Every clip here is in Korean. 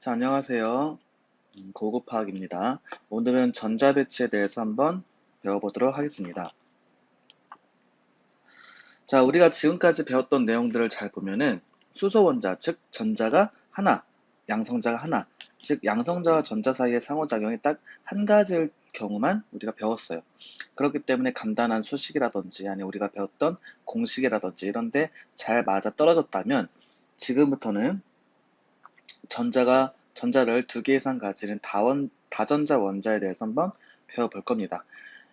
자, 안녕하세요. 고급화학입니다. 오늘은 전자배치에 대해서 한번 배워보도록 하겠습니다. 자, 우리가 지금까지 배웠던 내용들을 잘 보면은 수소원자, 즉 전자가 하나, 양성자가 하나, 즉 양성자와 전자 사이의 상호작용이 딱 한 가지일 경우만 우리가 배웠어요. 그렇기 때문에 간단한 수식이라든지 아니 우리가 배웠던 공식이라든지 이런데 잘 맞아 떨어졌다면 지금부터는 전자를 두 개 이상 가지는 다전자 원자에 대해서 한번 배워볼 겁니다.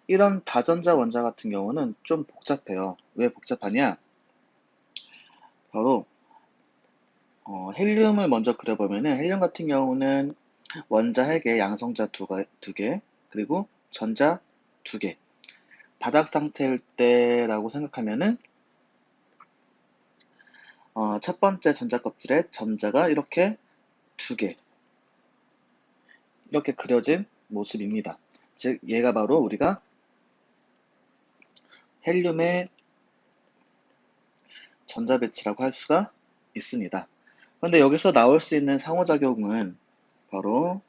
이런 다전자 원자 같은 경우는 좀 복잡해요. 왜 복잡하냐? 바로 헬륨을 먼저 그려보면은 헬륨 같은 경우는 원자 핵에 양성자 두 개, 그리고 전자 두 개. 바닥 상태일 때라고 생각하면은 첫 번째 전자 껍질에 전자가 이렇게 두 개, 이렇게 그려진 모습입니다. 즉 얘가 바로 우리가 헬륨의 전자 배치라고 할 수가 있습니다. 그런데 여기서 나올 수 있는 상호작용은 바로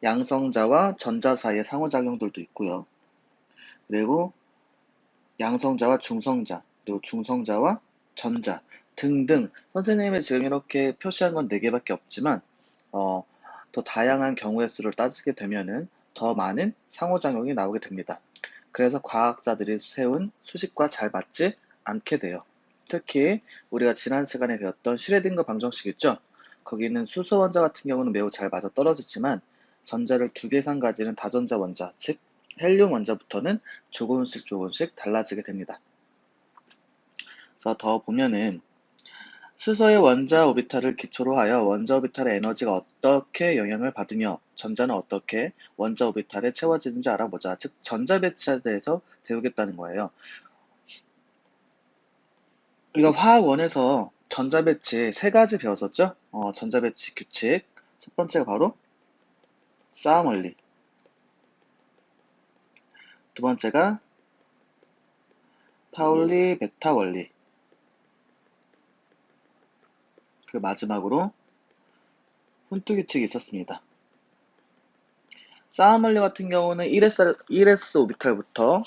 양성자와 전자 사이의 상호작용들도 있고요. 그리고 양성자와 중성자, 그리고 중성자와 전자 등등 선생님이 지금 이렇게 표시한 건 4개밖에 없지만 더 다양한 경우의 수를 따지게 되면은 더 많은 상호작용이 나오게 됩니다. 그래서 과학자들이 세운 수식과 잘 맞지 않게 돼요. 특히 우리가 지난 시간에 배웠던 슈레딩거 방정식 있죠? 거기는 수소 원자 같은 경우는 매우 잘 맞아 떨어지지만 전자를 두 개 이상 가지는 다전자 원자, 즉 헬륨 원자부터는 조금씩 달라지게 됩니다. 그래서 더 보면은 수소의 원자 오비탈을 기초로 하여 원자 오비탈의 에너지가 어떻게 영향을 받으며 전자는 어떻게 원자 오비탈에 채워지는지 알아보자. 즉 전자 배치에 대해서 배우겠다는 거예요. 우리가 화학원에서 전자 배치 세 가지 배웠었죠? 전자 배치 규칙. 첫 번째가 바로 싸움 원리. 두 번째가 파울리 베타 원리. 그리고 마지막으로 훈트 규칙이 있었습니다. 싸움 원리 같은 경우는 1s 오비탈부터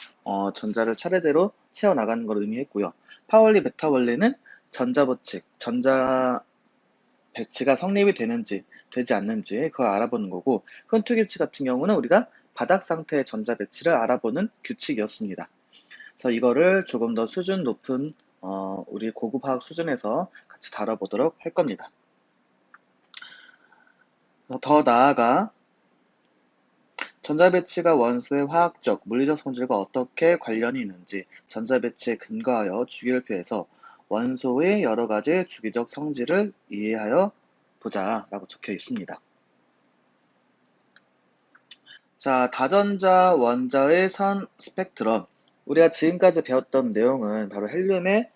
전자를 차례대로 채워나가는 걸 의미했고요. 파울리 베타 원리는 전자 법칙, 전자 배치가 성립이 되는지 되지 않는지 그걸 알아보는 거고, 훈트 규칙 같은 경우는 우리가 바닥 상태의 전자 배치를 알아보는 규칙이었습니다. 그래서 이거를 조금 더 수준 높은 우리 고급화학 수준에서 같이 다뤄보도록 할 겁니다. 더 나아가 전자배치가 원소의 화학적, 물리적 성질과 어떻게 관련이 있는지 전자배치에 근거하여 주기율표에서 원소의 여러 가지 주기적 성질을 이해하여 보자 라고 적혀 있습니다. 자, 다전자 원자의 선 스펙트럼. 우리가 지금까지 배웠던 내용은 바로 헬륨의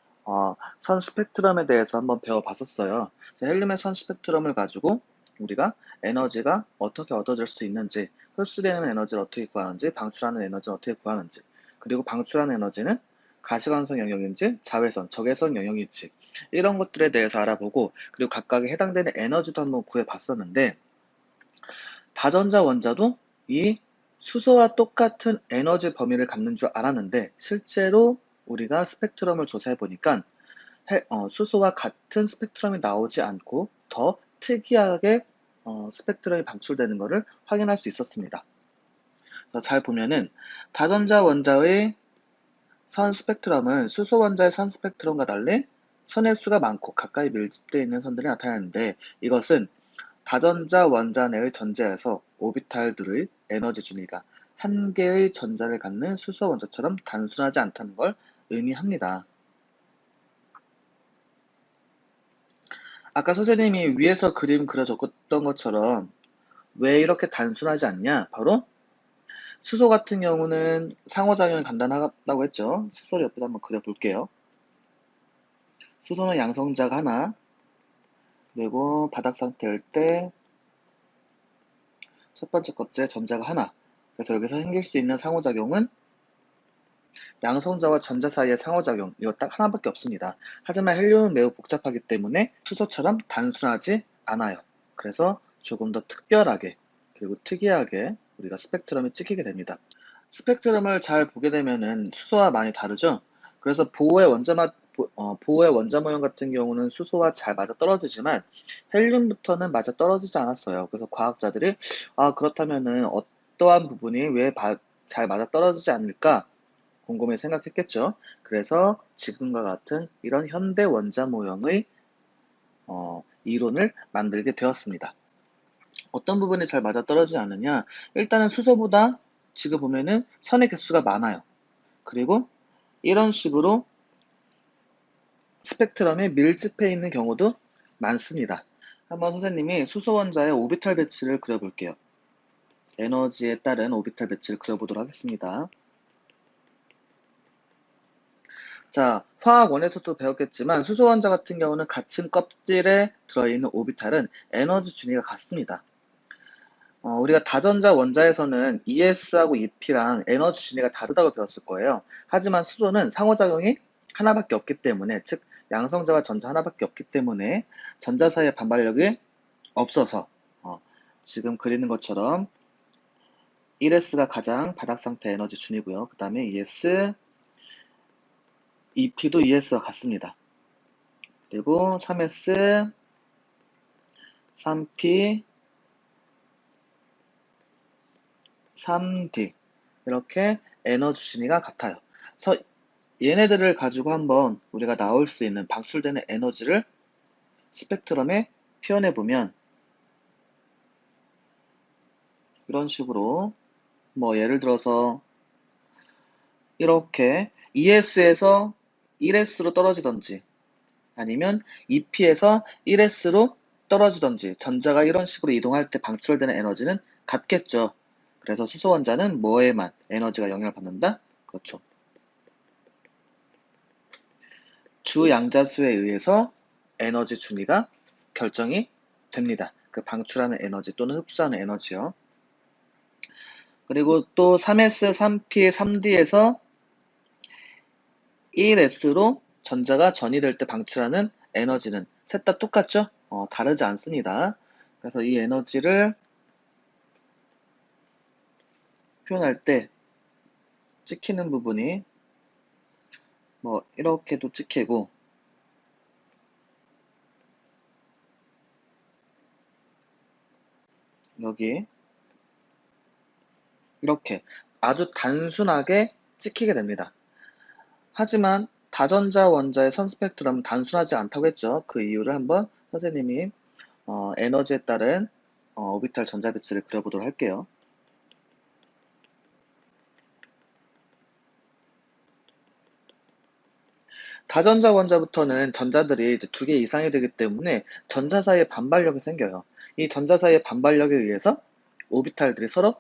선 스펙트럼에 대해서 한번 배워봤었어요. 헬륨의 선 스펙트럼을 가지고 우리가 에너지가 어떻게 얻어질 수 있는지, 흡수되는 에너지를 어떻게 구하는지, 방출하는 에너지를 어떻게 구하는지, 그리고 방출하는 에너지는 가시광선 영역인지 자외선, 적외선 영역인지 이런 것들에 대해서 알아보고, 그리고 각각에 해당되는 에너지도 한번 구해봤었는데, 다전자 원자도 이 수소와 똑같은 에너지 범위를 갖는 줄 알았는데 실제로 우리가 스펙트럼을 조사해 보니까 수소와 같은 스펙트럼이 나오지 않고 더 특이하게 스펙트럼이 방출되는 것을 확인할 수 있었습니다. 잘 보면은 다전자 원자의 선 스펙트럼은 수소 원자의 선 스펙트럼과 달리 선의 수가 많고 가까이 밀집되어 있는 선들이 나타나는데, 이것은 다전자 원자 내의 전자에서 오비탈들의 에너지 준위가 한 개의 전자를 갖는 수소 원자처럼 단순하지 않다는 걸 의미합니다. 아까 선생님이 위에서 그림 그려줬던 것처럼 왜 이렇게 단순하지 않냐? 바로 수소 같은 경우는 상호작용이 간단하다고 했죠. 수소를 옆에다 한번 그려볼게요. 수소는 양성자가 하나, 그리고 바닥 상태일 때 첫 번째 껍질에 전자가 하나. 그래서 여기서 생길 수 있는 상호작용은 양성자와 전자 사이의 상호작용, 이거 딱 하나밖에 없습니다. 하지만 헬륨은 매우 복잡하기 때문에 수소처럼 단순하지 않아요. 그래서 조금 더 특별하게 그리고 특이하게 우리가 스펙트럼이 찍히게 됩니다. 스펙트럼을 잘 보게 되면은 수소와 많이 다르죠? 그래서 보호의 원자 모형 같은 경우는 수소와 잘 맞아 떨어지지만 헬륨부터는 맞아 떨어지지 않았어요. 그래서 과학자들이 그렇다면은 어떠한 부분이 왜 잘 맞아 떨어지지 않을까 곰곰이 생각했겠죠. 그래서 지금과 같은 이런 현대 원자 모형의 이론을 만들게 되었습니다. 어떤 부분이 잘 맞아떨어지지 않느냐? 일단은 수소보다 지금 보면은 선의 개수가 많아요. 그리고 이런 식으로 스펙트럼이 밀집해 있는 경우도 많습니다. 한번 선생님이 수소 원자의 오비탈 배치를 그려볼게요. 에너지에 따른 오비탈 배치를 그려보도록 하겠습니다. 자, 화학원에서도 배웠겠지만 수소 원자 같은 경우는 같은 껍질에 들어있는 오비탈은 에너지 준위가 같습니다. 우리가 다전자 원자에서는 ES하고 EP랑 에너지 준위가 다르다고 배웠을 거예요. 하지만 수소는 상호작용이 하나밖에 없기 때문에, 즉 양성자와 전자 하나밖에 없기 때문에 전자 사이의 반발력이 없어서 지금 그리는 것처럼 1S가 가장 바닥 상태 에너지 준이고요. 그 다음에 ES, EP도 ES와 같습니다. 그리고 3S, 3P, 3D 이렇게 에너지 준위가 같아요. 그래서 얘네들을 가지고 한번 우리가 나올 수 있는 방출되는 에너지를 스펙트럼에 표현해보면 이런 식으로 뭐 예를 들어서 이렇게 ES에서 1S로 떨어지던지 아니면 EP에서 1S로 떨어지던지 전자가 이런 식으로 이동할 때 방출되는 에너지는 같겠죠. 그래서 수소 원자는 뭐에만 에너지가 영향을 받는다? 그렇죠. 주 양자수에 의해서 에너지 준위가 결정이 됩니다. 그 방출하는 에너지 또는 흡수하는 에너지요. 그리고 또 3S, 3P, 3D에서 1S로 전자가 전이될 때 방출하는 에너지는 셋 다 똑같죠? 다르지 않습니다. 그래서 이 에너지를 표현할 때 찍히는 부분이 뭐 이렇게도 찍히고 여기 이렇게 아주 단순하게 찍히게 됩니다. 하지만 다전자 원자의 선 스펙트럼은 단순하지 않다고 했죠. 그 이유를 한번 선생님이 에너지에 따른 오비탈 전자 배치를 그려보도록 할게요. 다전자 원자부터는 전자들이 이제 2개 이상이 되기 때문에 전자 사이에 반발력이 생겨요. 이 전자 사이의 반발력에 의해서 오비탈들이 서로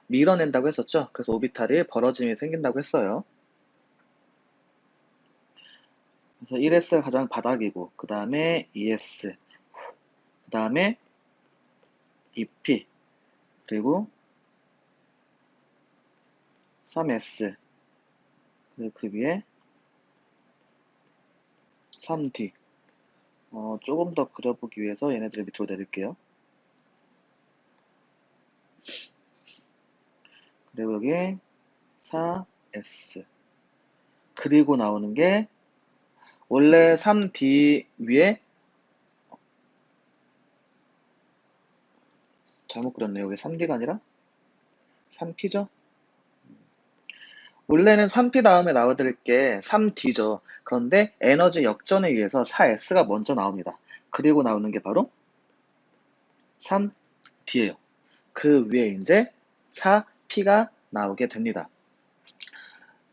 밀어낸다고 했었죠. 그래서 오비탈이 벌어짐이 생긴다고 했어요. 그래서 1S가 가장 바닥이고 그 다음에 ES, 그 다음에 EP, 그리고 3S, 그리고 그 위에 3D. 조금 더 그려보기 위해서 얘네들을 밑으로 내릴게요. 그리고 여기 4S. 그리고 나오는 게 원래 3D 위에 잘못 그렸네요. 여기 3D가 아니라 3P죠? 원래는 3P 다음에 나와드릴 게 3D죠. 그런데 에너지 역전에 의해서 4S가 먼저 나옵니다. 그리고 나오는 게 바로 3D예요. 그 위에 이제 4P가 나오게 됩니다.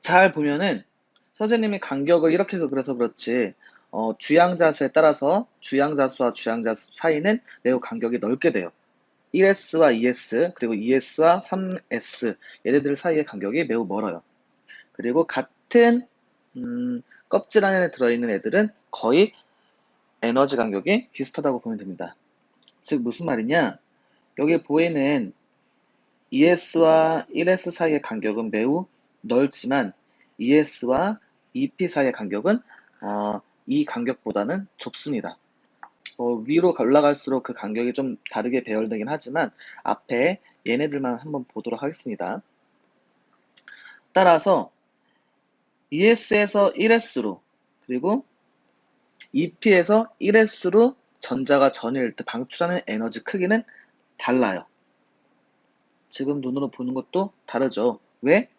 잘 보면은 선생님이 간격을 이렇게 해서 그래서 그렇지 주양자수에 따라서 주양자수와 주양자수 사이는 매우 간격이 넓게 돼요. 1S와 2S 그리고 2S와 3S 얘네들 사이의 간격이 매우 멀어요. 그리고 같은 껍질 안에 들어있는 애들은 거의 에너지 간격이 비슷하다고 보면 됩니다. 즉 무슨 말이냐? 여기 보이는 ES와 1S 사이의 간격은 매우 넓지만 ES와 EP 사이의 간격은 이 간격보다는 좁습니다. 위로 올라갈수록 그 간격이 좀 다르게 배열되긴 하지만 앞에 얘네들만 한번 보도록 하겠습니다. 따라서 ES에서 1S로 그리고 EP에서 1S로 전자가 전일 때 방출하는 에너지 크기는 달라요. 지금 눈으로 보는 것도 다르죠. 왜?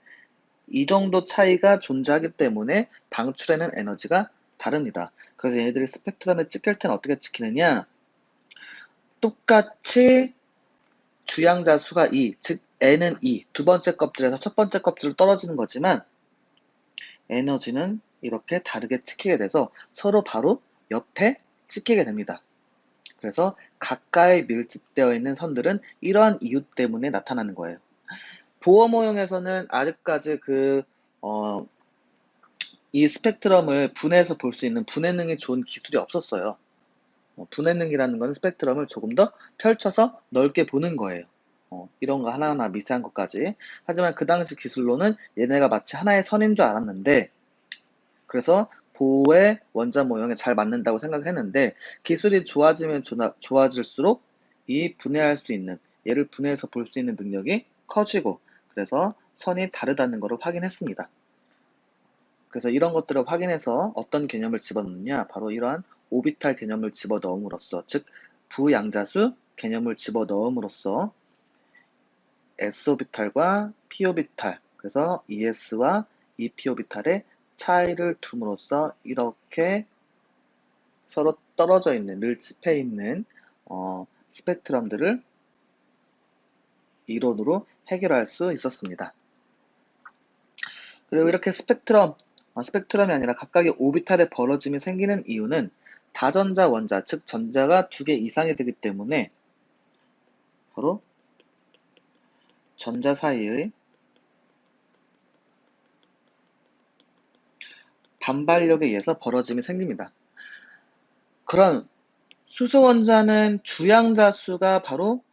이 정도 차이가 존재하기 때문에 방출하는 에너지가 다릅니다. 그래서 얘네들이 스펙트럼에 찍힐 때는 어떻게 찍히느냐? 똑같이 주양자 수가 2, 즉 N은 2, 두 번째 껍질에서 첫 번째 껍질로 떨어지는 거지만 에너지는 이렇게 다르게 찍히게 돼서 서로 바로 옆에 찍히게 됩니다. 그래서 가까이 밀집되어 있는 선들은 이러한 이유 때문에 나타나는 거예요. 보어 모형에서는 아직까지 이 스펙트럼을 분해해서 볼 수 있는 분해능이 좋은 기술이 없었어요. 분해능이라는 건 스펙트럼을 조금 더 펼쳐서 넓게 보는 거예요. 이런 거 하나하나 미세한 것까지. 하지만 그 당시 기술로는 얘네가 마치 하나의 선인 줄 알았는데, 그래서 보호의 원자 모형에 잘 맞는다고 생각을 했는데, 기술이 좋아지면 좋아질수록 이 분해할 수 있는, 얘를 분해해서 볼 수 있는 능력이 커지고, 그래서 선이 다르다는 것을 확인했습니다. 그래서 이런 것들을 확인해서 어떤 개념을 집어넣느냐, 바로 이러한 오비탈 개념을 집어넣음으로써, 즉 부양자수 개념을 집어넣음으로써 s오비탈과 p오비탈, 그래서 ES와 EP오비탈의 차이를 둠으로써 이렇게 서로 떨어져 있는, 밀집해 있는 스펙트럼들을 이론으로 해결할 수 있었습니다. 그리고 이렇게 스펙트럼이 아니라 각각의 오비탈의 벌어짐이 생기는 이유는 다전자 원자, 즉 전자가 2개 이상이 되기 때문에 바로 전자 사이의 반발력에 의해서 벌어짐이 생깁니다. 그럼 수소 원자는 주양자 수가 바로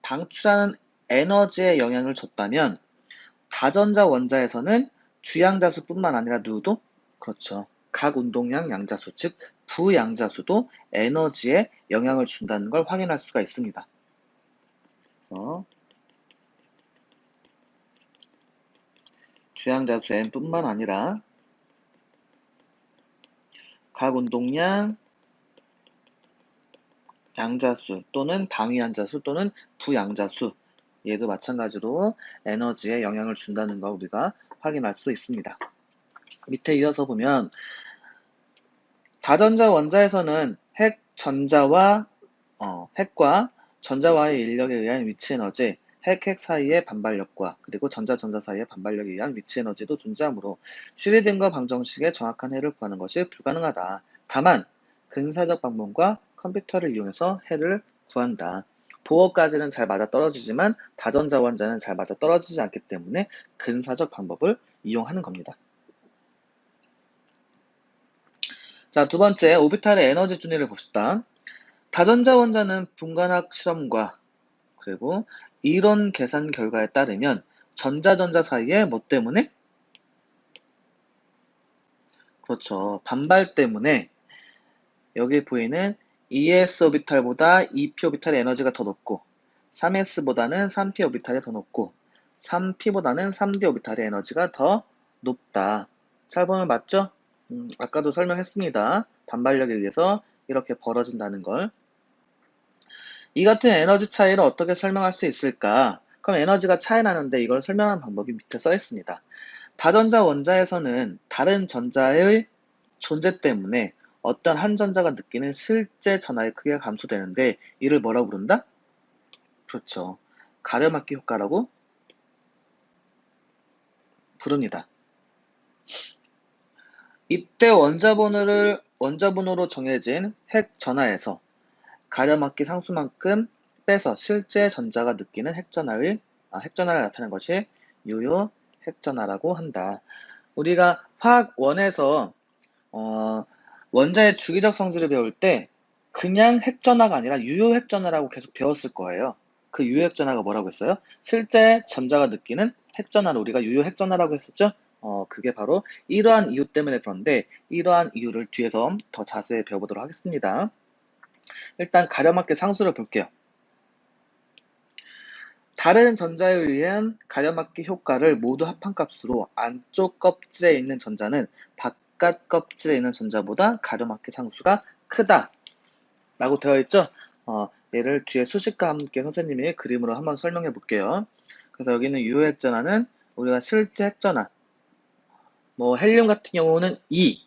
방출하는 에너지에 영향을 줬다면 다전자 원자에서는 주양자수뿐만 아니라 누구도 그렇죠. 각 운동량 양자수, 즉 부양자수도 에너지에 영향을 준다는 걸 확인할 수가 있습니다. 그래서 주양자수 N뿐만 아니라 각 운동량 양자수 또는 당위양자수 또는 부양자수, 얘도 마찬가지로 에너지에 영향을 준다는 걸 우리가 확인할 수 있습니다. 밑에 이어서 보면 다전자 원자에서는 핵과 전자와의 인력에 의한 위치 에너지, 핵 사이의 반발력과 그리고 전자 사이의 반발력에 의한 위치 에너지도 존재하므로 슈리딩거 방정식의 정확한 해를 구하는 것이 불가능하다. 다만 근사적 방법과 컴퓨터를 이용해서 해를 구한다. 보어까지는 잘 맞아떨어지지만 다전자 원자는 잘 맞아떨어지지 않기 때문에 근사적 방법을 이용하는 겁니다. 자, 두 번째, 오비탈의 에너지 준위를 봅시다. 다전자 원자는 분간학 실험과 그리고 이론 계산 결과에 따르면 전자 사이에 뭐 때문에? 그렇죠. 반발 때문에 여기 보이는 ES 오비탈보다 EP 오비탈의 에너지가 더 높고 3S보다는 3P 오비탈이 더 높고 3P보다는 3D 오비탈의 에너지가 더 높다. 잘 보면 맞죠? 아까도 설명했습니다. 반발력에 의해서 이렇게 벌어진다는 걸. 이 같은 에너지 차이를 어떻게 설명할 수 있을까? 그럼 에너지가 차이 나는데 이걸 설명하는 방법이 밑에 써 있습니다. 다전자 원자에서는 다른 전자의 존재 때문에 어떤 한 전자가 느끼는 실제 전하의 크기가 감소되는데 이를 뭐라고 부른다? 그렇죠. 가려막기 효과라고 부릅니다. 이때 원자번호로 정해진 핵 전하에서 가려막기 상수만큼 빼서 실제 전자가 느끼는 핵전하를 나타낸 것이 유효 핵전하라고 한다. 우리가 화학 1에서 원자의 주기적 성질을 배울 때 그냥 핵전하가 아니라 유효 핵전하라고 계속 배웠을 거예요. 그 유효 핵전하가 뭐라고 했어요? 실제 전자가 느끼는 핵전하를 우리가 유효 핵전하라고 했었죠? 그게 바로 이러한 이유 때문에 그런데 이러한 이유를 뒤에서 더 자세히 배워보도록 하겠습니다. 일단 가려맞게 상수를 볼게요. 다른 전자에 의한 가려맞기 효과를 모두 합한 값으로 안쪽 껍질에 있는 전자는 바깥 껍질에 있는 전자보다 가려맞기 상수가 크다 라고 되어 있죠. 얘를 뒤에 수식과 함께 선생님이 그림으로 한번 설명해 볼게요. 그래서 여기는 유효액전하는 우리가 실제 핵전화, 뭐 헬륨 같은 경우는 2,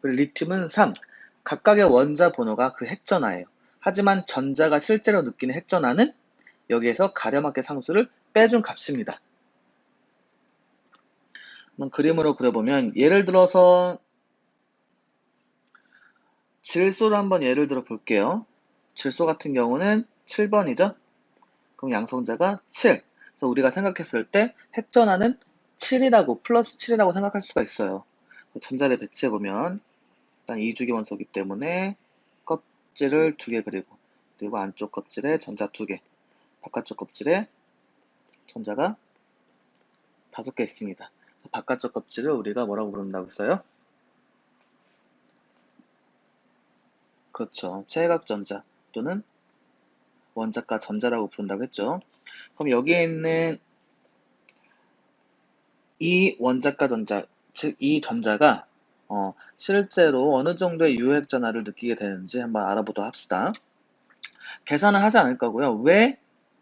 그리고 리튬은 3, 각각의 원자 번호가 그 핵전화예요. 하지만 전자가 실제로 느끼는 핵전화는 여기에서 가려맞게 상수를 빼준 값입니다. 한번 그림으로 그려보면 예를 들어서 질소를 한번 예를 들어 볼게요. 질소 같은 경우는 7번이죠. 그럼 양성자가 7. 그래서 우리가 생각했을 때 핵전화는 7이라고 플러스 7이라고 생각할 수가 있어요. 전자를 배치해보면 일단 2주기 원소이기 때문에 껍질을 2개 그리고 안쪽 껍질에 전자 2개, 바깥쪽 껍질에 전자가 5개 있습니다. 바깥쪽 껍질을 우리가 뭐라고 부른다고 했어요? 그렇죠. 최외곽전자 또는 원자가 전자라고 부른다고 했죠. 그럼 여기에 있는 이 원자가 전자, 즉 이 전자가 실제로 어느 정도의 유효핵 전하를 느끼게 되는지 한번 알아보도록 합시다. 계산을 하지 않을 거고요. 왜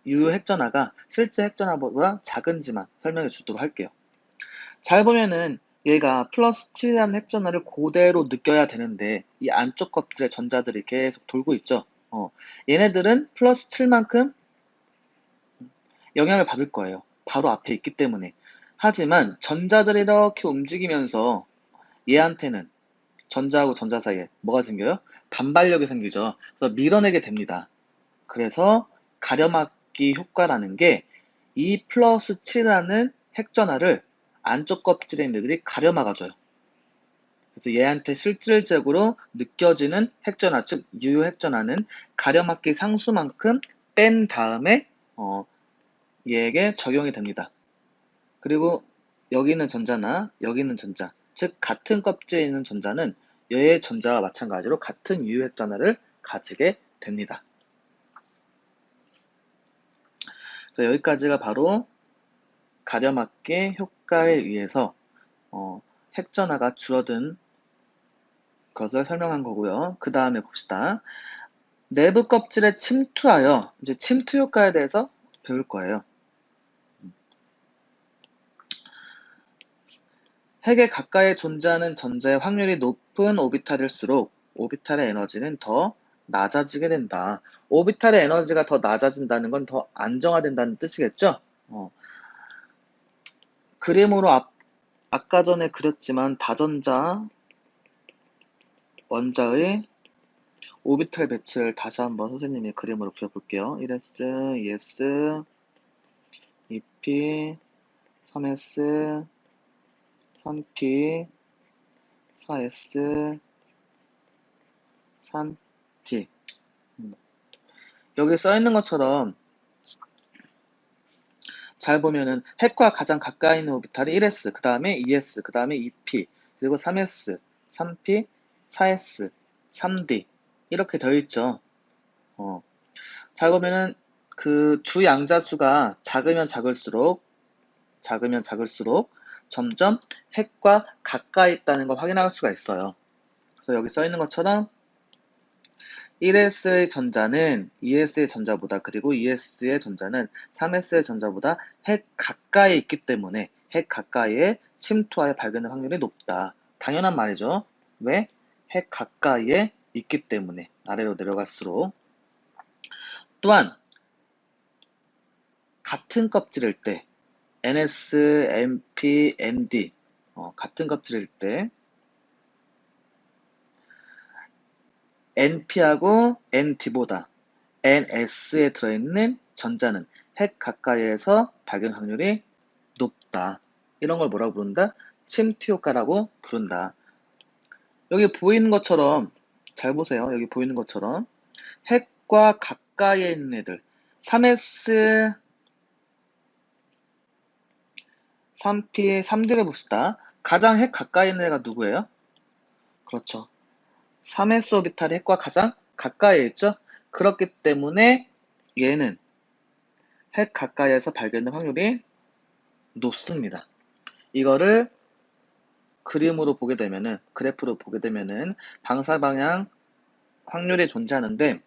유효핵 전하가 실제 핵 전하보다 작은지만 설명해 주도록 할게요. 잘 보면은 얘가 플러스 7이라는 핵 전하를 그대로 느껴야 되는데 이 안쪽 껍질에 전자들이 계속 돌고 있죠. 얘네들은 플러스 7만큼 영향을 받을 거예요. 바로 앞에 있기 때문에. 하지만 전자들이 이렇게 움직이면서 얘한테는 전자하고 전자 사이에 뭐가 생겨요? 반발력이 생기죠. 그래서 밀어내게 됩니다. 그래서 가려막기 효과라는 게 이 플러스 7이라는 핵전하를 안쪽 껍질에 있는 애들이 가려막아줘요. 그래서 얘한테 실질적으로 느껴지는 핵전하, 즉 유효 핵전하는 가려막기 상수만큼 뺀 다음에 얘에게 적용이 됩니다. 그리고 여기 있는 전자나 여기 있는 전자, 즉 같은 껍질에 있는 전자는 얘의 전자와 마찬가지로 같은 유효핵 전하를 가지게 됩니다. 그래서 여기까지가 바로 가려맞게 효과에 의해서 핵전하가 줄어든 것을 설명한 거고요. 그 다음에 봅시다. 내부 껍질에 침투하여 이제 침투 효과에 대해서 배울 거예요. 핵에 가까이 존재하는 전자의 확률이 높은 오비탈일수록 오비탈의 에너지는 더 낮아지게 된다. 오비탈의 에너지가 더 낮아진다는 건 더 안정화된다는 뜻이겠죠? 그림으로 아까 전에 그렸지만 다전자 원자의 오비탈 배치를 다시 한번 선생님이 그림으로 그려볼게요. 1s, 2s, 2p, 3s, 3p, 4s, 3t. 여기 써 있는 것처럼 잘 보면은 핵과 가장 가까이 있는 오비탈이 1s, 그 다음에 2s, 그 다음에 2p, 그리고 3s, 3p, 4s, 3d 이렇게 되어 있죠. 잘 보면은 그 주 양자수가 작으면 작을수록 점점 핵과 가까이 있다는 걸 확인할 수가 있어요. 그래서 여기 써 있는 것처럼 1s의 전자는 2s의 전자보다 그리고 2s의 전자는 3s의 전자보다 핵 가까이에 있기 때문에 핵 가까이에 침투하여 발견될 확률이 높다. 당연한 말이죠. 왜? 핵 가까이에 있기 때문에 아래로 내려갈수록. 또한 같은 껍질일 때 NS, NP, ND 같은 껍질일 때 NP하고 ND보다 NS에 들어있는 전자는 핵 가까이에서 발견 확률이 높다. 이런 걸 뭐라고 부른다? 침투 효과라고 부른다. 여기 보이는 것처럼 잘 보세요. 여기 보이는 것처럼 핵과 가까이에 있는 애들 3s 3P의 3D를 봅시다. 가장 핵 가까이 있는 애가 누구예요? 그렇죠. 3s 오비탈이 핵과 가장 가까이에 있죠? 그렇기 때문에 얘는 핵 가까이에서 발견될 확률이 높습니다. 이거를 그림으로 보게 되면은, 그래프로 보게 되면은 방사 방향 확률이 존재하는데,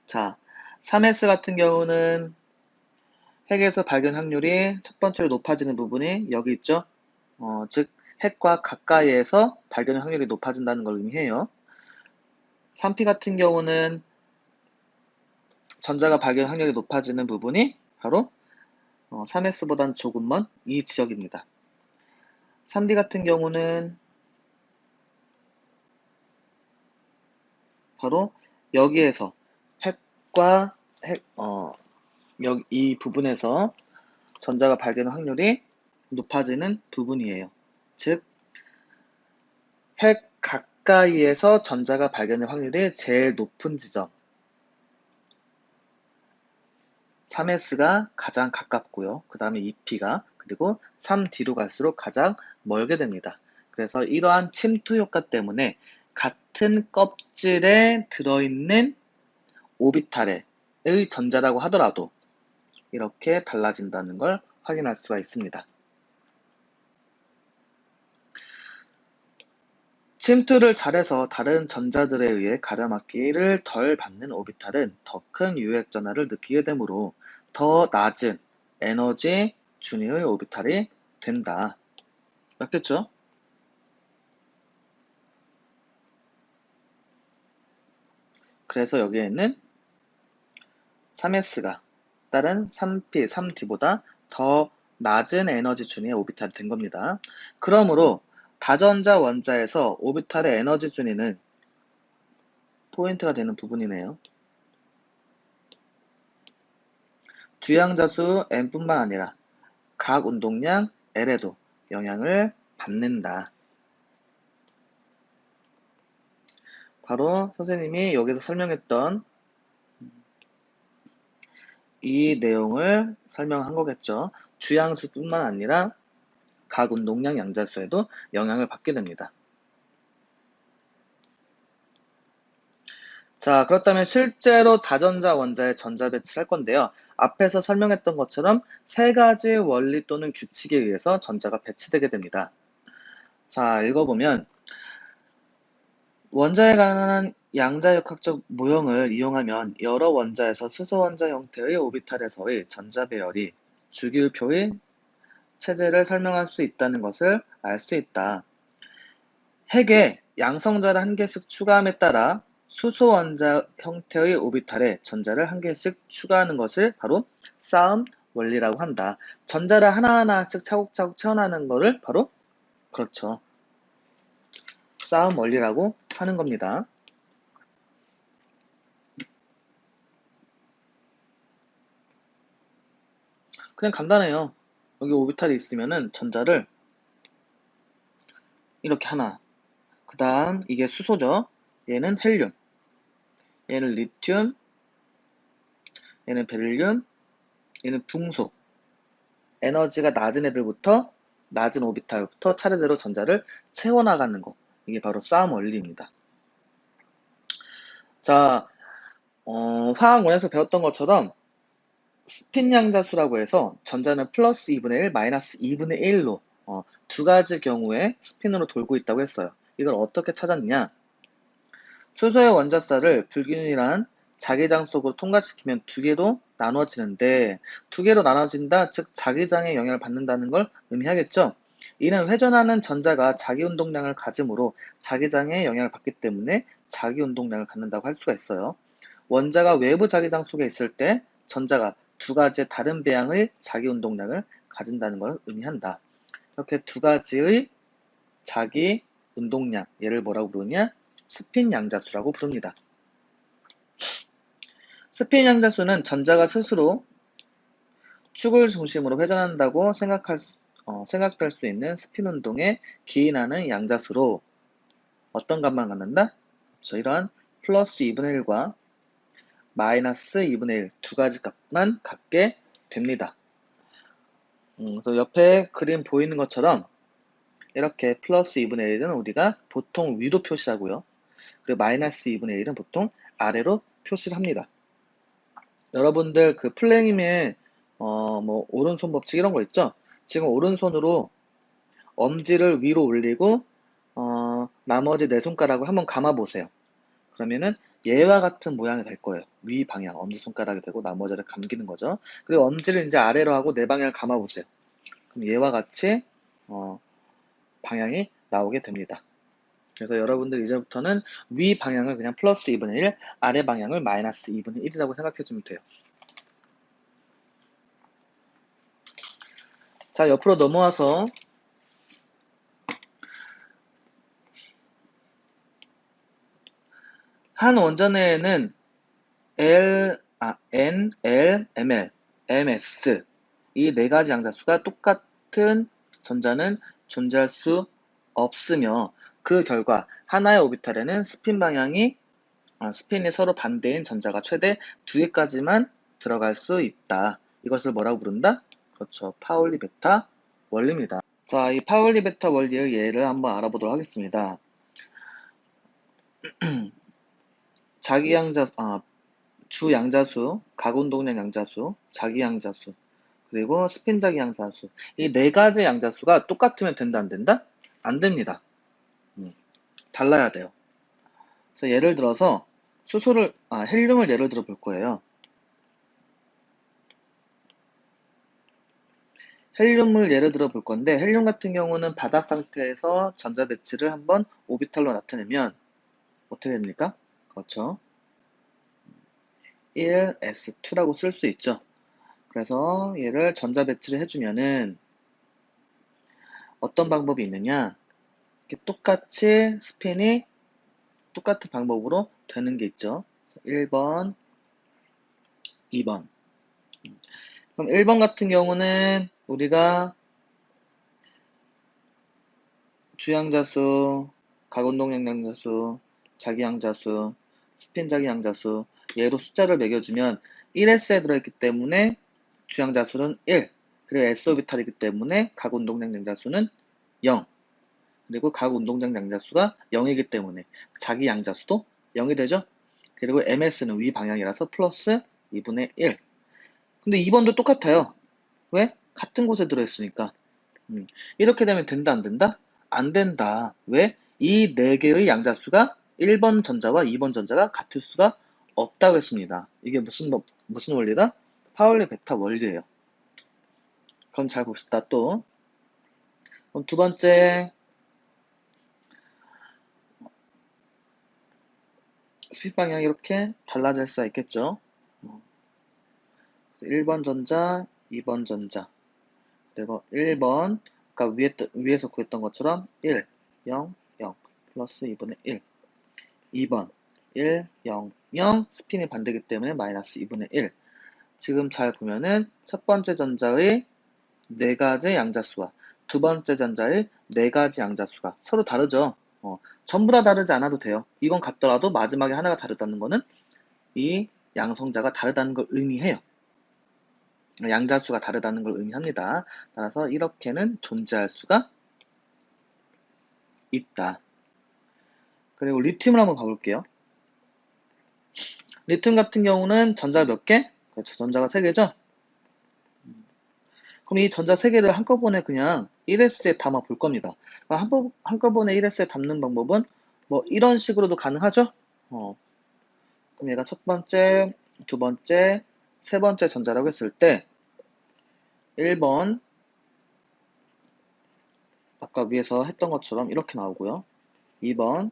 자, 3s 같은 경우는 핵에서 발견 확률이 첫 번째로 높아지는 부분이 여기 있죠? 즉 핵과 가까이에서 발견 확률이 높아진다는 걸 의미해요. 3P 같은 경우는 전자가 발견 확률이 높아지는 부분이 바로 3s보다는 조금 먼 이 지역입니다. 3D 같은 경우는 바로 여기에서 핵과 이 부분에서 전자가 발견 확률이 높아지는 부분이에요. 즉, 핵 가까이에서 전자가 발견될 확률이 제일 높은 지점 3s가 가장 가깝고요. 그 다음에 2p가 그리고 3d로 갈수록 가장 멀게 됩니다. 그래서 이러한 침투 효과 때문에 같은 껍질에 들어있는 오비탈의 전자라고 하더라도 이렇게 달라진다는 걸 확인할 수가 있습니다. 침투를 잘해서 다른 전자들에 의해 가려막기를 덜 받는 오비탈은 더 큰 유액 전하를 느끼게 되므로 더 낮은 에너지 준위의 오비탈이 된다. 맞겠죠? 그래서 여기에는 3s가 다른 3p, 3d보다 더 낮은 에너지 준위의 오비탈이 된 겁니다. 그러므로 다전자 원자에서 오비탈의 에너지 준위는 포인트가 되는 부분이네요. 주양자수 n뿐만 아니라 각 운동량 L에도 영향을 받는다. 바로 선생님이 여기서 설명했던 이 내용을 설명한 거겠죠. 주양수뿐만 아니라 각 운동량 양자수에도 영향을 받게 됩니다. 자, 그렇다면 실제로 다전자 원자의 전자 배치를 할 건데요. 앞에서 설명했던 것처럼 세 가지 원리 또는 규칙에 의해서 전자가 배치되게 됩니다. 자, 읽어보면 원자에 관한 양자역학적 모형을 이용하면 여러 원자에서 수소 원자 형태의 오비탈에서의 전자 배열이 주기율표의 체제를 설명할 수 있다는 것을 알 수 있다. 핵에 양성자를 한 개씩 추가함에 따라 수소 원자 형태의 오비탈에 전자를 한 개씩 추가하는 것을 바로 싸움 원리라고 한다. 전자를 하나하나씩 차곡차곡 채워나가는 것을 바로 그렇죠. 싸움 원리라고 하는 겁니다. 그냥 간단해요. 여기 오비탈이 있으면은 전자를 이렇게 하나, 그 다음 이게 수소죠. 얘는 헬륨, 얘는 리튬, 얘는 베릴륨, 얘는 붕소. 에너지가 낮은 애들부터 낮은 오비탈부터 차례대로 전자를 채워나가는 거. 이게 바로 싸움 원리입니다. 자, 화학원에서 배웠던 것처럼 스핀 양자수라고 해서 전자는 플러스 2분의 1, 마이너스 2분의 1로 두 가지 경우에 스핀으로 돌고 있다고 했어요. 이걸 어떻게 찾았느냐? 수소의 원자쌀을 불균이란 자기장 속으로 통과시키면 두 개로 나눠지는데 두 개로 나눠진다, 즉 자기장에 영향을 받는다는 걸 의미하겠죠. 이는 회전하는 전자가 자기 운동량을 가지므로 자기장에 영향을 받기 때문에 자기 운동량을 갖는다고 할 수가 있어요. 원자가 외부 자기장 속에 있을 때 전자가 두 가지의 다른 배양의 자기 운동량을 가진다는 걸 의미한다. 이렇게 두 가지의 자기 운동량, 얘를 뭐라고 부르냐? 스핀 양자수라고 부릅니다. 스핀 양자수는 전자가 스스로 축을 중심으로 회전한다고 생각될 수 있는 스핀 운동에 기인하는 양자수로 어떤 값만 갖는다? 그렇죠. 이러한 플러스 2분의 1과 마이너스 2분의 1 두 가지 값만 갖게 됩니다. 그래서 옆에 그림 보이는 것처럼 이렇게 플러스 2분의 1은 우리가 보통 위로 표시하고요. 그리고 마이너스 2분의 1은 보통 아래로 표시를 합니다. 여러분들 그 플랭임의 뭐 오른손 법칙 이런 거 있죠? 지금 오른손으로 엄지를 위로 올리고 나머지 네 손가락을 한번 감아 보세요. 그러면은 얘와 같은 모양이 될 거예요. 위 방향, 엄지손가락이 되고 나머지를 감기는 거죠. 그리고 엄지를 이제 아래로 하고 네 방향을 감아 보세요. 그럼 얘와 같이 방향이 나오게 됩니다. 그래서 여러분들 이제부터는 위 방향을 그냥 플러스 2분의 1, 아래 방향을 마이너스 2분의 1이라고 생각해 주면 돼요. 자, 옆으로 넘어와서 한 원전에는 N, L, ML, MS 이 네 가지 양자수가 똑같은 전자는 존재할 수 없으며 그 결과 하나의 오비탈에는 스핀이 서로 반대인 전자가 최대 2개까지만 들어갈 수 있다. 이것을 뭐라고 부른다? 그렇죠. 파울리 베타 원리입니다. 자, 이 파울리 베타 원리의 예를 한번 알아보도록 하겠습니다. 주 양자수, 가운동량 양자수, 자기 양자수, 그리고 스핀 자기 양자수. 이 네 가지 양자수가 똑같으면 된다, 안 된다? 안 됩니다. 달라야 돼요. 그래서 예를 들어서 헬륨을 예를 들어 볼 거예요. 헬륨을 예를 들어 볼 건데, 헬륨 같은 경우는 바닥 상태에서 전자 배치를 한번 오비탈로 나타내면 어떻게 됩니까? 그렇죠. 1s2라고 쓸 수 있죠. 그래서 얘를 전자 배치를 해주면은 어떤 방법이 있느냐? 이렇게 똑같이 스핀이 똑같은 방법으로 되는 게 있죠. 1번, 2번. 그럼 1번 같은 경우는 우리가 주양자수, 가운동량 양자수, 자기양자수, 스핀 자기양자수 얘로 숫자를 매겨주면 1s에 들어있기 때문에 주양자수는 1, 그리고 s오비탈이기 때문에 각 운동량 양자수는 0, 그리고 각 운동량 양자수가 0이기 때문에 자기 양자수도 0이 되죠. 그리고 MS는 위 방향이라서 플러스 2분의 1. 근데 2번도 똑같아요. 왜? 같은 곳에 들어있으니까. 이렇게 되면 된다, 안 된다? 안 된다. 왜? 이 네 개의 양자수가 1번 전자와 2번 전자가 같을 수가 없다고 했습니다. 이게 무슨 원리다? 파울리 베타 원리예요. 그럼 잘 봅시다, 또. 그럼 두 번째, 스피드 방향이 이렇게 달라질 수가 있겠죠. 1번 전자, 2번 전자. 그리고 1번, 아까 위에서 구했던 것처럼 1, 0, 0, 플러스 2분의 1. 2번, 1, 0, 0, 스핀이 반대이기 때문에 마이너스 2분의 1. 지금 잘 보면은 첫 번째 전자의 네 가지 양자수와 두 번째 전자의 네 가지 양자수가 서로 다르죠. 전부 다 다르지 않아도 돼요. 이건 같더라도 마지막에 하나가 다르다는 거는 이 양성자가 다르다는 걸 의미해요. 양자수가 다르다는 걸 의미합니다. 따라서 이렇게는 존재할 수가 있다. 그리고 리튬을 한번 봐볼게요. 리튬 같은 경우는 전자 몇 개? 그렇죠. 전자가 3개죠? 그럼 이 전자 3개를 한꺼번에 그냥 1S에 담아 볼 겁니다. 한꺼번에 1S에 담는 방법은 뭐 이런 식으로도 가능하죠? 그럼 얘가 첫 번째, 두 번째, 세 번째 전자라고 했을 때 1번 아까 위에서 했던 것처럼 이렇게 나오고요. 2번,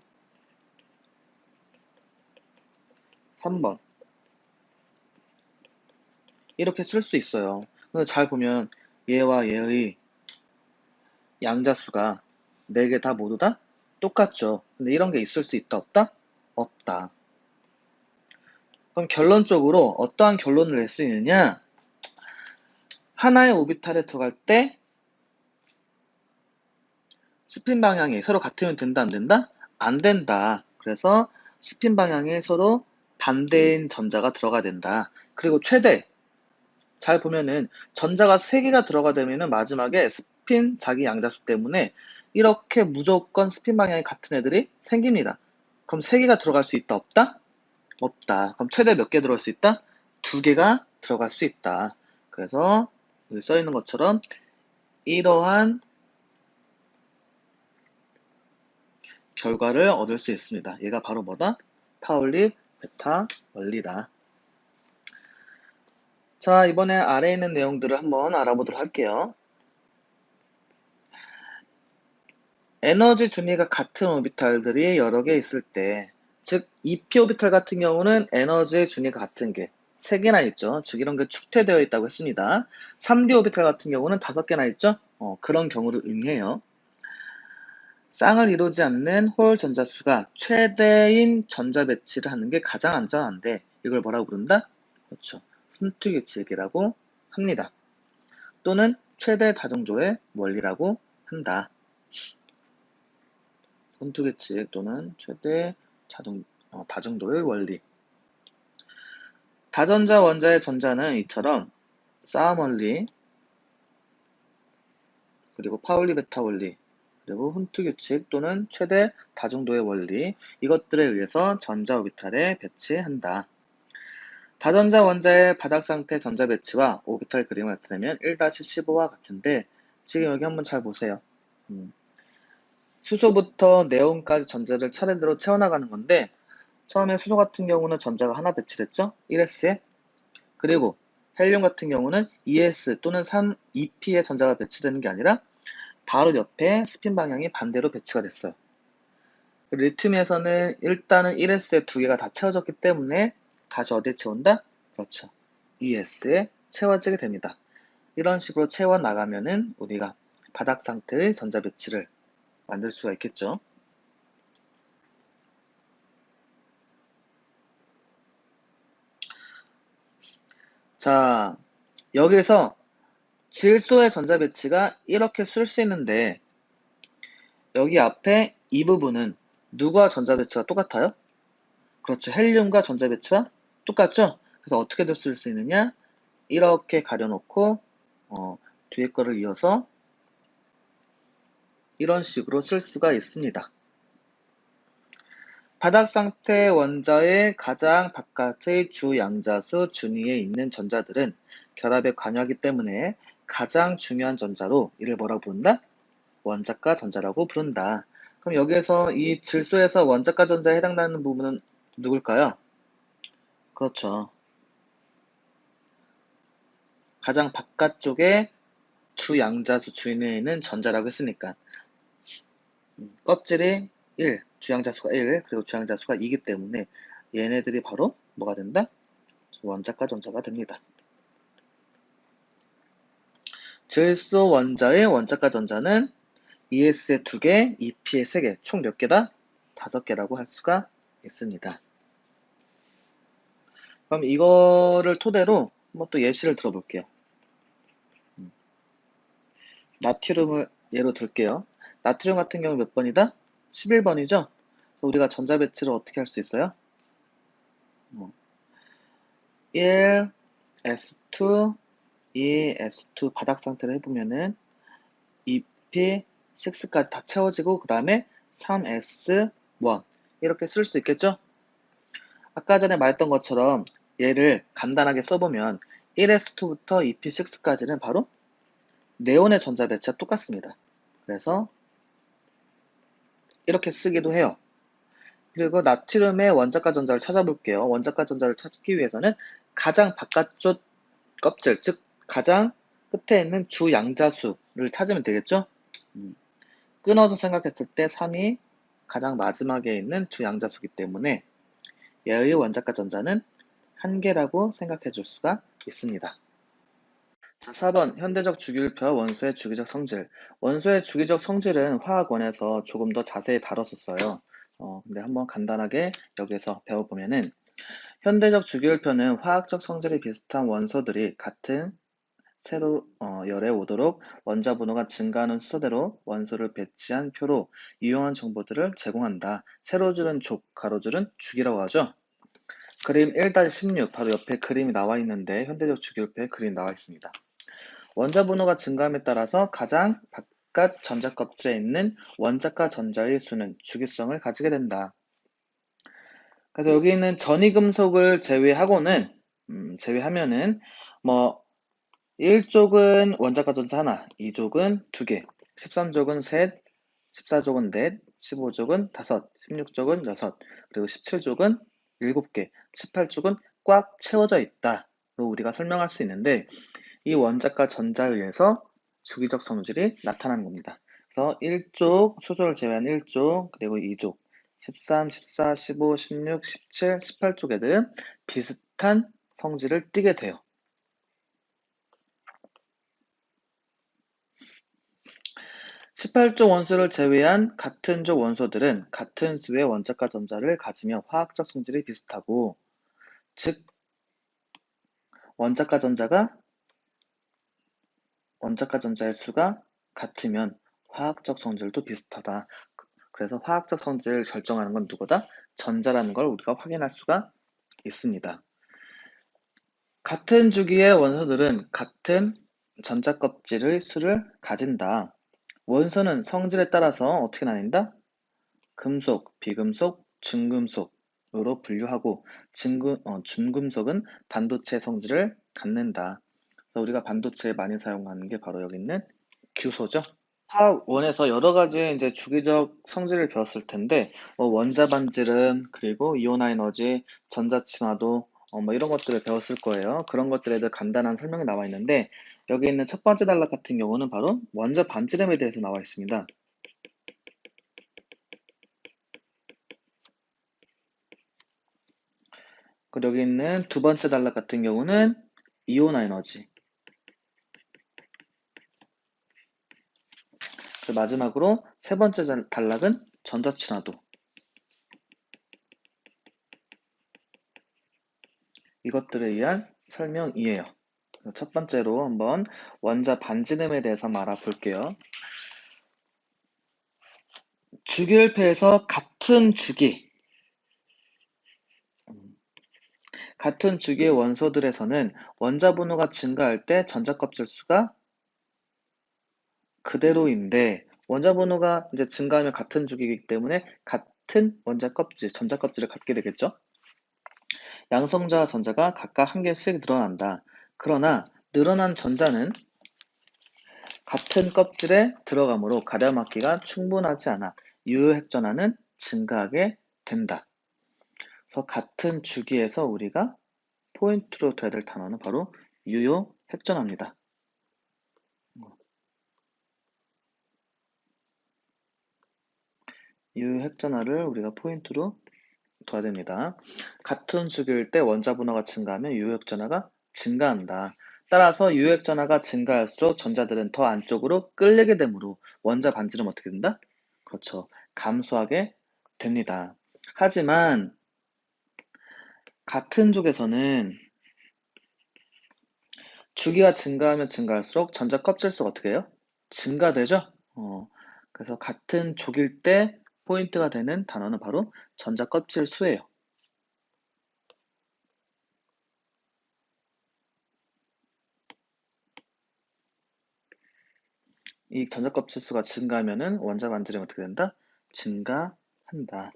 3번 이렇게 쓸 수 있어요. 근데 잘 보면 얘와 얘의 양자수가 4개 다 모두 다 똑같죠. 근데 이런 게 있을 수 있다, 없다? 없다. 그럼 결론적으로 어떠한 결론을 낼 수 있느냐? 하나의 오비탈에 들어갈 때 스핀 방향이 서로 같으면 된다, 안 된다? 안 된다. 그래서 스핀 방향이 서로 반대인 전자가 들어가야 된다. 그리고 최대 잘 보면은 전자가 3개가 들어가 되면은 마지막에 스핀 자기 양자수 때문에 이렇게 무조건 스핀 방향이 같은 애들이 생깁니다. 그럼 3개가 들어갈 수 있다, 없다? 없다. 그럼 최대 몇 개 들어갈 수 있다? 2개가 들어갈 수 있다. 그래서 여기 써 있는 것처럼 이러한 결과를 얻을 수 있습니다. 얘가 바로 뭐다? 파울리 베타 원리다. 자, 이번에 아래에 있는 내용들을 한번 알아보도록 할게요. 에너지 준위가 같은 오비탈들이 여러 개 있을 때, 즉 EP 오비탈 같은 경우는 에너지 준위가 같은 게 3개나 있죠. 즉 이런 게 축퇴되어 있다고 했습니다. 3D 오비탈 같은 경우는 5개나 있죠. 그런 경우를 의미해요. 쌍을 이루지 않는 홀 전자수가 최대인 전자 배치를 하는 게 가장 안전한데 이걸 뭐라고 부른다? 그렇죠. 훈투규칙이라고 합니다. 또는 최대 다중조의 원리라고 한다. 훈투규칙 또는 최대 다중도의 원리. 다전자 원자의 전자는 이처럼 싸움 원리, 그리고 파울리 베타 원리, 그리고 훈트 규칙 또는 최대 다중도의 원리, 이것들에 의해서 전자 오비탈에 배치한다. 다전자 원자의 바닥 상태 전자 배치와 오비탈 그림을 나타내면 1-15와 같은데, 지금 여기 한번 잘 보세요. 수소부터 네온까지 전자를 차례대로 채워나가는 건데, 처음에 수소 같은 경우는 전자가 하나 배치됐죠? 1s에. 그리고 헬륨 같은 경우는 2s 또는 2p의 전자가 배치되는 게 아니라 바로 옆에 스핀 방향이 반대로 배치가 됐어요. 리튬에서는 일단은 1s에 2개가 다 채워졌기 때문에 다시 어디에 채운다? 그렇죠. 2s에 채워지게 됩니다. 이런 식으로 채워나가면은 우리가 바닥 상태의 전자 배치를 만들 수가 있겠죠. 자, 여기서 질소의 전자 배치가 이렇게 쓸 수 있는데, 여기 앞에 이 부분은 누구와 전자 배치가 똑같아요? 그렇죠. 헬륨과 전자 배치가 똑같죠? 그래서 어떻게 쓸 수 있느냐? 이렇게 가려놓고 뒤에 거를 이어서 이런 식으로 쓸 수가 있습니다. 바닥 상태 원자의 가장 바깥의 주 양자수 준위에 있는 전자들은 결합에 관여하기 때문에 가장 중요한 전자로 이를 뭐라고 부른다? 원자가 전자라고 부른다. 그럼 여기에서 이 질소에서 원자가 전자에 해당되는 부분은 누굴까요? 그렇죠. 가장 바깥쪽에 주 양자수 주위에 있는 전자라고 했으니까 껍질이 1, 주양자수가 1, 그리고 주양자수가 2이기 때문에 얘네들이 바로 뭐가 된다? 원자가 전자가 됩니다. 질소 원자의 원자가 전자는 ES에 2개, EP에 3개, 총 몇 개다? 5개라고 할 수가 있습니다. 그럼 이거를 토대로 한번 또 예시를 들어볼게요. 나트륨을 예로 들게요. 나트륨 같은 경우 몇 번이다? 11번이죠? 우리가 전자 배치를 어떻게 할 수 있어요? 1, S2, 2, S2 바닥 상태를 해보면은 EP6까지 다 채워지고 그 다음에 3S1 이렇게 쓸 수 있겠죠? 아까 전에 말했던 것처럼 얘를 간단하게 써보면 1S2부터 EP6까지는 바로 네온의 전자 배치와 똑같습니다. 그래서 이렇게 쓰기도 해요. 그리고 나트륨의 원자가 전자를 찾아볼게요. 원자가 전자를 찾기 위해서는 가장 바깥쪽 껍질, 즉 가장 끝에 있는 주 양자수를 찾으면 되겠죠? 끊어서 생각했을 때 3이 가장 마지막에 있는 주 양자수이기 때문에 얘의 원자가 전자는 1개라고 생각해 줄 수가 있습니다. 자, 4번 현대적 주기율표와 원소의 주기적 성질. 원소의 주기적 성질은 화학원에서 조금 더 자세히 다뤘었어요. 근데 한번 간단하게 여기서 배워보면은 현대적 주기율표는 화학적 성질이 비슷한 원소들이 같은 세로 열에 오도록 원자 번호가 증가하는 순서대로 원소를 배치한 표로 유용한 정보들을 제공한다. 세로줄은 족, 가로줄은 주기라고 하죠. 그림 1-16 바로 옆에 그림이 나와 있는데 현대적 주기율표에 그림 나와 있습니다. 원자 번호가 증가함에 따라서 가장 바깥 전자 껍질에 있는 원자과 전자의 수는 주기성을 가지게 된다. 그래서 여기 있는 전이금속을 제외하면은 뭐 1족은 원자과 전자 하나, 2족은 2개, 13족은 셋, 14족은 넷, 15족은 다섯, 16족은 여섯, 그리고 17족은 7개, 18족은 꽉 채워져 있다로 우리가 설명할 수 있는데 이 원자과 전자에 의해서 주기적 성질이 나타나는 겁니다. 그래서 1족, 수소를 제외한 1족, 그리고 2족, 13, 14, 15, 16, 17, 18족에는 비슷한 성질을 띠게 돼요. 18족 원소를 제외한 같은 족 원소들은 같은 수의 원자과 전자를 가지며 화학적 성질이 비슷하고, 즉 원자과 전자의 수가 같으면 화학적 성질도 비슷하다. 그래서 화학적 성질을 결정하는 건 누구다? 전자라는 걸 우리가 확인할 수가 있습니다. 같은 주기의 원소들은 같은 전자 껍질의 수를 가진다. 원소는 성질에 따라서 어떻게 나뉜다? 금속, 비금속, 중금속으로 분류하고 중금속은 반도체 성질을 갖는다. 그래서 우리가 반도체에 많이 사용하는 게 바로 여기 있는 규소죠. 화학원에서 여러 가지 이제 주기적 성질을 배웠을 텐데, 원자 반지름, 그리고 이온화 에너지, 전자친화도, 뭐 이런 것들을 배웠을 거예요. 그런 것들에 대해 간단한 설명이 나와 있는데, 여기 있는 첫 번째 단락 같은 경우는 바로 원자 반지름에 대해서 나와 있습니다. 그리고 여기 있는 두 번째 단락 같은 경우는 이온화 에너지. 그리고 마지막으로 세 번째 단락은 전자친화도. 이것들에 의한 설명이에요. 첫 번째로 한번 원자 반지름에 대해서 알아볼게요. 주기율표에서 같은 주기의 원소들에서는 원자 번호가 증가할 때 전자 껍질 수가 그대로인데, 원자 번호가 이제 증가하면 같은 주기이기 때문에 같은 원자 껍질, 전자 껍질을 갖게 되겠죠. 양성자와 전자가 각각 한 개씩 늘어난다. 그러나 늘어난 전자는 같은 껍질에 들어가므로 가려막기가 충분하지 않아 유효핵전화는 증가하게 된다. 그래서 같은 주기에서 우리가 포인트로 둬야 될 단어는 바로 유효핵전화입니다. 유효핵전화를 우리가 포인트로 둬야 됩니다. 같은 주기일 때 원자 분화가 증가하면 유효핵전화가 증가한다. 따라서 유효핵전화가 증가할수록 전자들은 더 안쪽으로 끌리게 되므로 원자 반지름 어떻게 된다? 그렇죠. 감소하게 됩니다. 하지만 같은 쪽에서는 주기가 증가하면 증가할수록 전자 껍질수가 어떻게 해요? 증가되죠? 그래서 같은 족일 때 포인트가 되는 단어는 바로 전자 껍질 수예요. 이 전자 껍질 수가 증가하면은 원자 반지름이 어떻게 된다? 증가한다.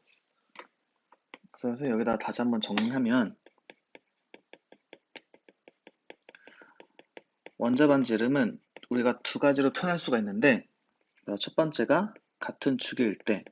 그래서 여기다 다시 한번 정리하면 원자 반지름은 우리가 두 가지로 표현할 수가 있는데, 첫 번째가 같은 주기일 때